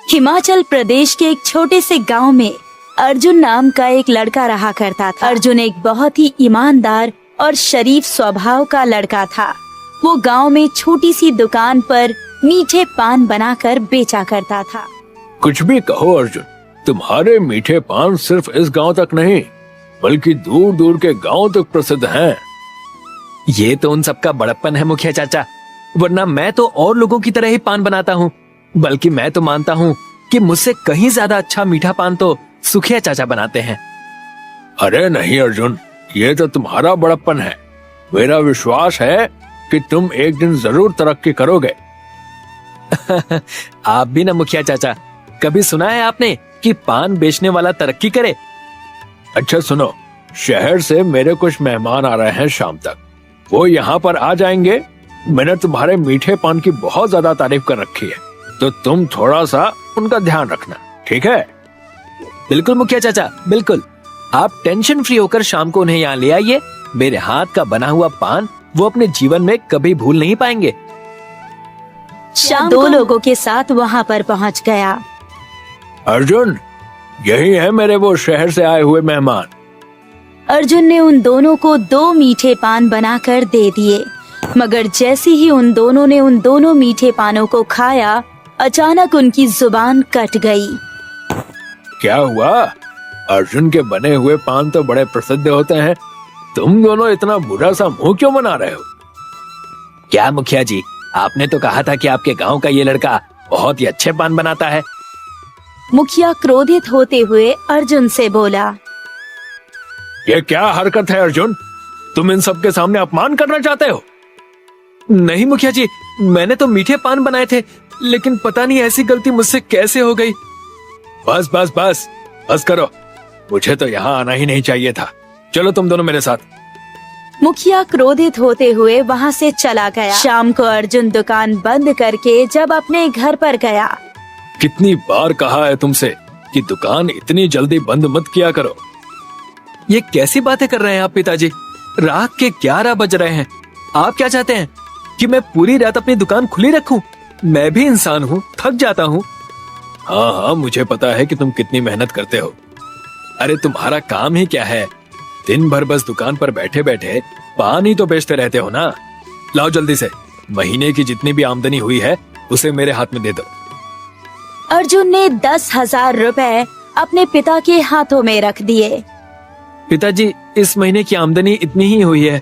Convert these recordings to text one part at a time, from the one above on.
हिमाचल प्रदेश के एक छोटे से गांव में अर्जुन नाम का एक लड़का रहा करता था। अर्जुन एक बहुत ही ईमानदार और शरीफ स्वभाव का लड़का था। वो गांव में छोटी सी दुकान पर मीठे पान बनाकर बेचा करता था। कुछ भी कहो अर्जुन, तुम्हारे मीठे पान सिर्फ इस गांव तक नहीं बल्कि दूर दूर के गांव तक प्रसिद्ध हैं। ये तो उन सबका बड़प्पन है मुखिया चाचा, वरना मैं तो और लोगों की तरह ही पान बनाता हूँ। बल्कि मैं तो मानता हूँ कि मुझसे कहीं ज्यादा अच्छा मीठा पान तो सुखिया चाचा बनाते हैं। अरे नहीं अर्जुन, ये तो तुम्हारा बड़प्पन है। मेरा विश्वास है कि तुम एक दिन जरूर तरक्की करोगे। आप भी ना मुखिया चाचा, कभी सुना है आपने कि पान बेचने वाला तरक्की करे? अच्छा सुनो, शहर से मेरे कुछ मेहमान आ रहे हैं शाम तक। वो यहाँ पर आ जाएंगे। मैंने तुम्हारे मीठे पान की बहुत ज्यादा तारीफ कर रखी है, तो तुम थोड़ा सा उनका ध्यान रखना, ठीक है? बिल्कुल मुखिया चाचा, बिल्कुल। आप टेंशन फ्री होकर शाम को उन्हें यहाँ ले आइए। मेरे हाथ का बना हुआ पान वो अपने जीवन में कभी भूल नहीं पाएंगे। शाम दो लोगों के साथ वहाँ पर पहुँच गया। अर्जुन, यही है मेरे वो शहर से आए हुए मेहमान। अर्जुन ने उन दोनों को 2 मीठे पान बनाकर दे दिए, मगर जैसे ही उन दोनों ने उन दोनों मीठे पानों को खाया, अचानक उनकी जुबान कट गई। क्या हुआ? अर्जुन के बने हुए पान तो बड़े प्रसिद्ध होते हैं, तुम दोनों इतना बुरा सा मुंह क्यों बना रहे हो? क्या मुखिया जी, आपने तो कहा था कि आपके गांव का ये लड़का बहुत ही अच्छे पान बनाता है। मुखिया क्रोधित होते हुए अर्जुन से बोला, ये क्या हरकत है अर्जुन? तुम इन सब के सामने अपमान करना चाहते हो? नहीं मुखिया जी, मैंने तो मीठे पान बनाए थे, लेकिन पता नहीं ऐसी गलती मुझसे कैसे हो गई। बस बस बस बस करो, मुझे तो यहाँ आना ही नहीं चाहिए था। चलो तुम दोनों मेरे साथ। मुखिया क्रोधित होते हुए वहाँ से चला गया। शाम को अर्जुन दुकान बंद करके जब अपने घर पर गया, कितनी बार कहा है तुमसे कि दुकान इतनी जल्दी बंद मत किया करो। ये कैसी बातें कर रहे हैं आप पिताजी? रात के 11 बज रहे हैं। आप क्या चाहते हैं कि मैं पूरी रात अपनी दुकान खुली रखूं? मैं भी इंसान हूँ, थक जाता हूँ। हाँ हाँ, मुझे पता है कि तुम कितनी मेहनत करते हो। अरे तुम्हारा काम ही क्या है? दिन भर बस दुकान पर बैठे बैठे पान ही तो बेचते रहते हो ना। लाओ जल्दी से, महीने की जितनी भी आमदनी हुई है उसे मेरे हाथ में दे दो। अर्जुन ने 10,000 रुपए अपने पिता के हाथों में रख दिए। पिताजी, इस महीने की आमदनी इतनी ही हुई है।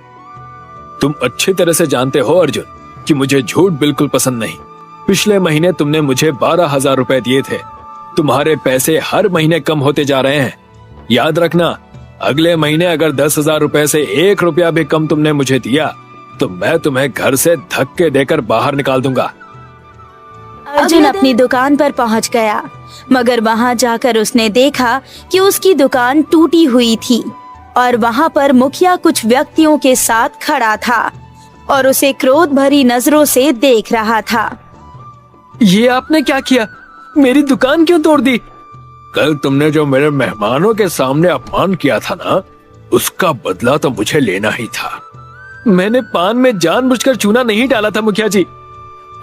तुम अच्छी तरह से जानते हो अर्जुन कि मुझे झूठ बिल्कुल पसंद नहीं। पिछले महीने तुमने मुझे 12,000 रुपए दिए थे। तुम्हारे पैसे हर महीने कम होते जा रहे हैं। याद रखना, अगले महीने अगर 10,000 रुपए से 1 रुपया भी कम तुमने मुझे दिया तो मैं तुम्हें घर से धक्के देकर बाहर निकाल दूंगा। अर्जुन अपनी दुकान पर पहुंच गया, मगर वहां जाकर उसने देखा कि उसकी दुकान टूटी हुई थी और वहां पर मुखिया कुछ व्यक्तियों के साथ खड़ा था और उसे क्रोध भरी नजरों से देख रहा था। ये आपने क्या किया? मेरी दुकान क्यों तोड़ दी? कल तुमने जो मेरे मेहमानों के सामने अपमान किया था ना, उसका बदला तो मुझे लेना ही था। मैंने पान में जानबूझकर चूना नहीं डाला था मुखिया जी।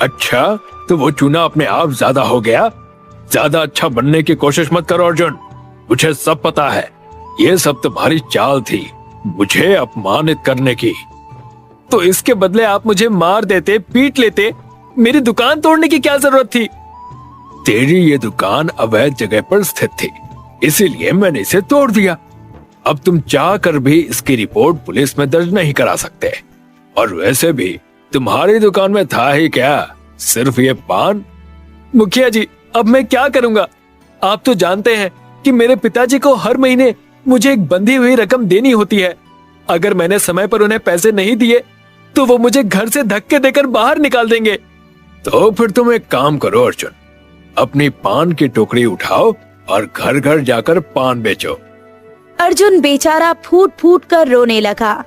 अच्छा, तो वो चूना अपने आप ज्यादा हो गया। ज्यादा अच्छा बनने की कोशिश मत करो अर्जुन, मुझे सब पता है। ये सब तुम्हारी चाल थी, मुझे अपमानित करने की। तो इसके बदले आप मुझे मार देते, पीट लेते। मेरी दुकान तोड़ने की क्या जरूरत थी? तेरी ये दुकान अवैध जगह पर स्थित थी, इसीलिए मैंने इसे तोड़ दिया। अब तुम चाह कर भी इसकी रिपोर्ट पुलिस में दर्ज नहीं करा सकते। और वैसे भी तुम्हारी दुकान में था ही क्या, सिर्फ ये पान। मुखिया जी, अब मैं क्या करूंगा? आप तो जानते हैं कि मेरे पिताजी को हर महीने मुझे एक बंधी हुई रकम देनी होती है। अगर मैंने समय पर उन्हें पैसे नहीं दिए तो वो मुझे घर से धक्के देकर बाहर निकाल देंगे। तो फिर तुम एक काम करो अर्जुन, अपनी पान की टोकरी उठाओ और घर घर जाकर पान बेचो। अर्जुन बेचारा फूट फूट कर रोने लगा,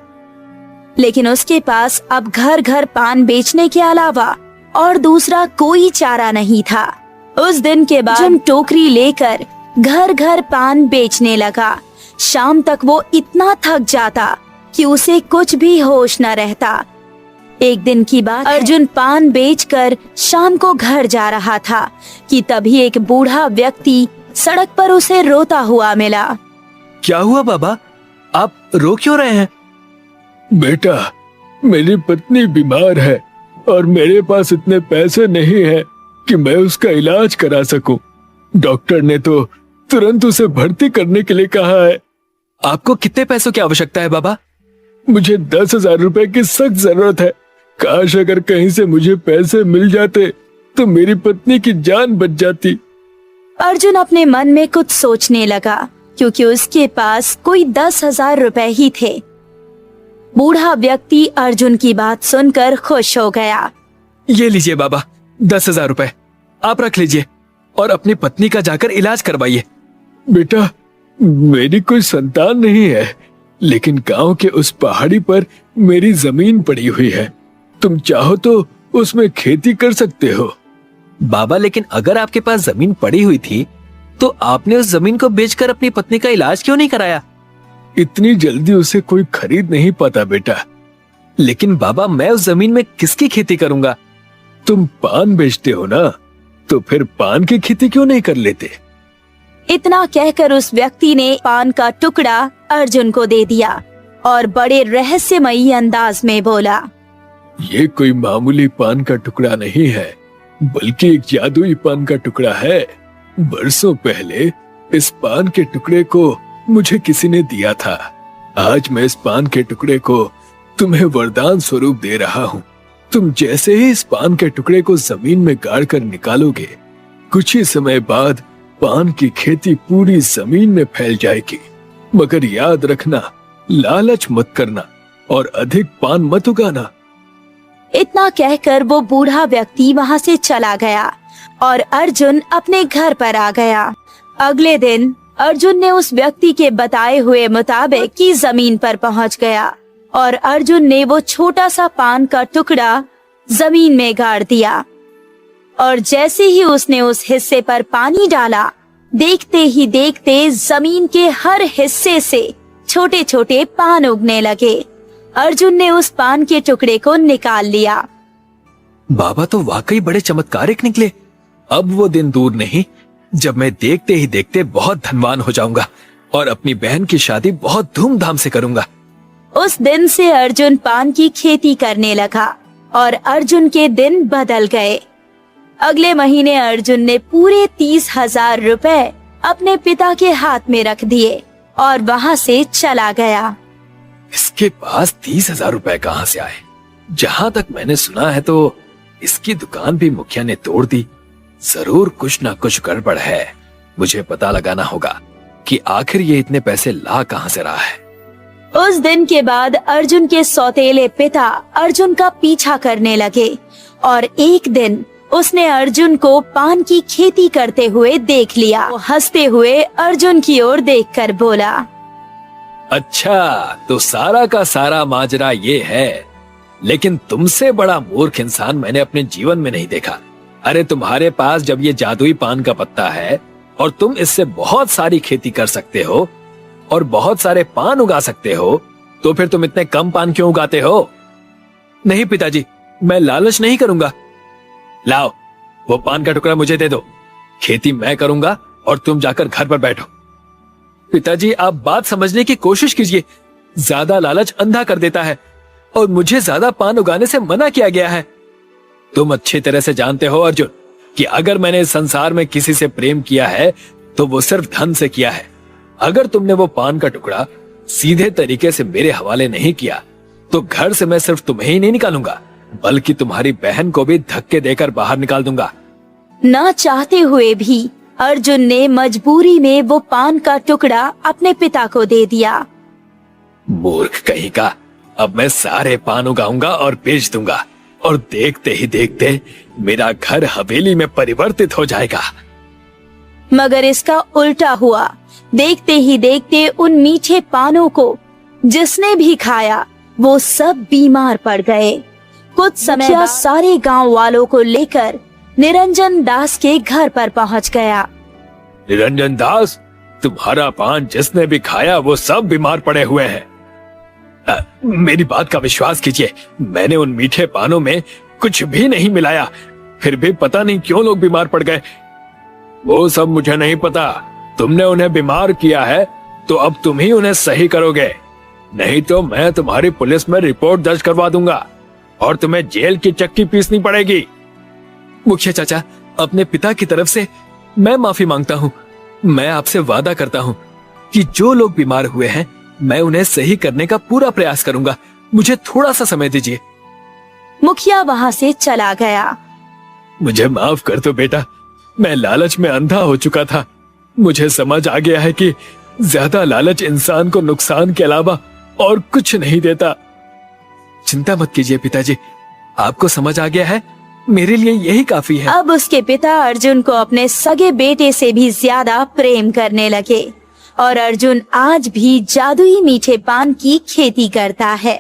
लेकिन उसके पास अब घर घर पान बेचने के अलावा और दूसरा कोई चारा नहीं था। उस दिन के बाद अर्जुन टोकरी लेकर घर घर पान बेचने लगा। शाम तक वो इतना थक जाता कि उसे कुछ भी होश न रहता। एक दिन की बात, अर्जुन पान बेचकर शाम को घर जा रहा था कि तभी एक बूढ़ा व्यक्ति सड़क पर उसे रोता हुआ मिला। क्या हुआ बाबा, आप रो क्यों रहे हैं? बेटा, मेरी पत्नी बीमार है और मेरे पास इतने पैसे नहीं है कि मैं उसका इलाज करा सकूं। डॉक्टर ने तो तुरंत उसे भर्ती करने के लिए कहा है। आपको कितने पैसों की आवश्यकता है बाबा? मुझे 10,000 रुपए की सख्त जरूरत है। काश अगर कहीं से मुझे पैसे मिल जाते तो मेरी पत्नी की जान बच जाती। अर्जुन अपने मन में कुछ सोचने लगा क्योंकि उसके पास कोई 10,000 रुपए ही थे। बूढ़ा व्यक्ति अर्जुन की बात सुनकर खुश हो गया। ये लीजिए बाबा, 10,000 रुपए आप रख लीजिए और अपनी पत्नी का जाकर इलाज करवाइए। बेटा, मेरी कोई संतान नहीं है, लेकिन गांव के उस पहाड़ी पर मेरी जमीन पड़ी हुई है। तुम चाहो तो उसमें खेती कर सकते हो। बाबा, लेकिन अगर आपके पास जमीन पड़ी हुई थी तो आपने उस जमीन को बेचकर अपनी पत्नी का इलाज क्यों नहीं कराया? इतनी जल्दी उसे कोई खरीद नहीं पाता बेटा। लेकिन बाबा, मैं उस जमीन में किसकी खेती करूंगा? तुम पान बेचते हो ना, तो फिर पान की खेती क्यों नहीं कर लेते? इतना कहकर उस व्यक्ति ने पान का टुकड़ा अर्जुन को दे दिया और बड़े रहस्यमयी अंदाज में बोला, ये कोई मामूली पान का टुकड़ा नहीं है, बल्कि एक जादुई पान का टुकड़ा है। बरसों पहले इस पान के टुकड़े को मुझे किसी ने दिया था। आज मैं इस पान के टुकड़े को तुम्हें वरदान स्वरूप दे रहा हूँ। तुम जैसे ही इस पान के टुकड़े को जमीन में गाड़ कर निकालोगे, कुछ ही समय बाद पान की खेती पूरी जमीन में फैल जाएगी। मगर याद रखना, लालच मत करना और अधिक पान मत उगाना। इतना कहकर वो बूढ़ा व्यक्ति वहाँ से चला गया और अर्जुन अपने घर पर आ गया। अगले दिन अर्जुन ने उस व्यक्ति के बताए हुए मुताबिक की जमीन पर पहुँच गया और अर्जुन ने वो छोटा सा पान का टुकड़ा जमीन में गाड़ दिया और जैसे ही उसने उस हिस्से पर पानी डाला, देखते ही देखते जमीन के हर हिस्से से छोटे छोटे पान उगने लगे। अर्जुन ने उस पान के टुकड़े को निकाल लिया। बाबा तो वाकई बड़े चमत्कारिक निकले। अब वो दिन दूर नहीं जब मैं देखते ही देखते बहुत धनवान हो जाऊंगा और अपनी बहन की शादी बहुत धूमधाम से करूंगा। उस दिन से अर्जुन पान की खेती करने लगा और अर्जुन के दिन बदल गए। अगले महीने अर्जुन ने पूरे 30,000 रुपए अपने पिता के हाथ में रख दिए और वहाँ से चला गया। इसके पास 30,000 रुपए कहाँ से आए? जहाँ तक मैंने सुना है तो इसकी दुकान भी मुखिया ने तोड़ दी। जरूर कुछ ना कुछ गड़बड़ है। मुझे पता लगाना होगा कि आखिर ये इतने पैसे ला कहाँ से रहा है। उस दिन के बाद अर्जुन के सौतेले पिता अर्जुन का पीछा करने लगे और एक दिन उसने अर्जुन को पान की खेती करते हुए देख लिया। वो हंसते हुए अर्जुन की ओर देखकर बोला, अच्छा, तो सारा का सारा माजरा ये है। लेकिन तुमसे बड़ा मूर्ख इंसान मैंने अपने जीवन में नहीं देखा। अरे, तुम्हारे पास जब ये जादुई पान का पत्ता है और तुम इससे बहुत सारी खेती कर सकते हो और बहुत सारे पान उगा सकते हो, तो फिर तुम इतने कम पान क्यों उगाते हो? नहीं पिताजी, मैं लालच नहीं करूंगा। लाओ, वो पान का टुकड़ा मुझे दे दो। खेती मैं करूंगा और तुम जाकर घर पर बैठो। पिताजी, आप बात समझने की कोशिश कीजिए। ज्यादा लालच अंधा कर देता है और मुझे ज्यादा पान उगाने से मना किया गया है। तुम अच्छी तरह से जानते हो अर्जुन कि अगर मैंने इस संसार में किसी से प्रेम किया है तो वो सिर्फ धन से किया है। अगर तुमने वो पान का टुकड़ा सीधे तरीके से मेरे हवाले नहीं किया तो घर से मैं सिर्फ तुम्हें ही नहीं निकालूंगा, बल्कि तुम्हारी बहन को भी धक्के देकर बाहर निकाल दूंगा। ना चाहते हुए भी अर्जुन ने मजबूरी में वो पान का टुकड़ा अपने पिता को दे दिया। मूर्ख कहीं का, अब मैं सारे पान उगाऊंगा और बेच दूंगा और देखते ही देखते मेरा घर हवेली में परिवर्तित हो जाएगा। मगर इसका उल्टा हुआ। देखते ही देखते उन मीठे पानों को जिसने भी खाया वो सब बीमार पड़ गए। कुछ समय बाद सारे गांव वालों को लेकर निरंजन दास के घर पर पहुंच गया। निरंजन दास, तुम्हारा पान जिसने भी खाया वो सब बीमार पड़े हुए हैं। मेरी बात का विश्वास कीजिए, मैंने उन मीठे पानों में कुछ भी नहीं मिलाया, फिर भी पता नहीं क्यों लोग बीमार पड़ गए। वो सब मुझे नहीं पता, तुमने उन्हें बीमार किया है तो अब तुम ही उन्हें सही करोगे, नहीं तो मैं तुम्हारी पुलिस में रिपोर्ट दर्ज करवा दूंगा और तुम्हें जेल की चक्की पीसनी पड़ेगी। मुखिया चाचा, अपने पिता की तरफ से मैं माफी मांगता हूँ। मैं आपसे वादा करता हूँ कि जो लोग बीमार हुए हैं मैं उन्हें सही करने का पूरा प्रयास करूंगा। मुझे थोड़ा सा समय दीजिए। मुखिया वहां से चला गया। मुझे माफ कर दो बेटा, मैं लालच में अंधा हो चुका था। मुझे समझ आ गया है कि ज्यादा लालच इंसान को नुकसान के अलावा और कुछ नहीं देता। चिंता मत कीजिए पिताजी, आपको समझ आ गया है, मेरे लिए यही काफी है। अब उसके पिता अर्जुन को अपने सगे बेटे से भी ज्यादा प्रेम करने लगे और अर्जुन आज भी जादुई मीठे पान की खेती करता है।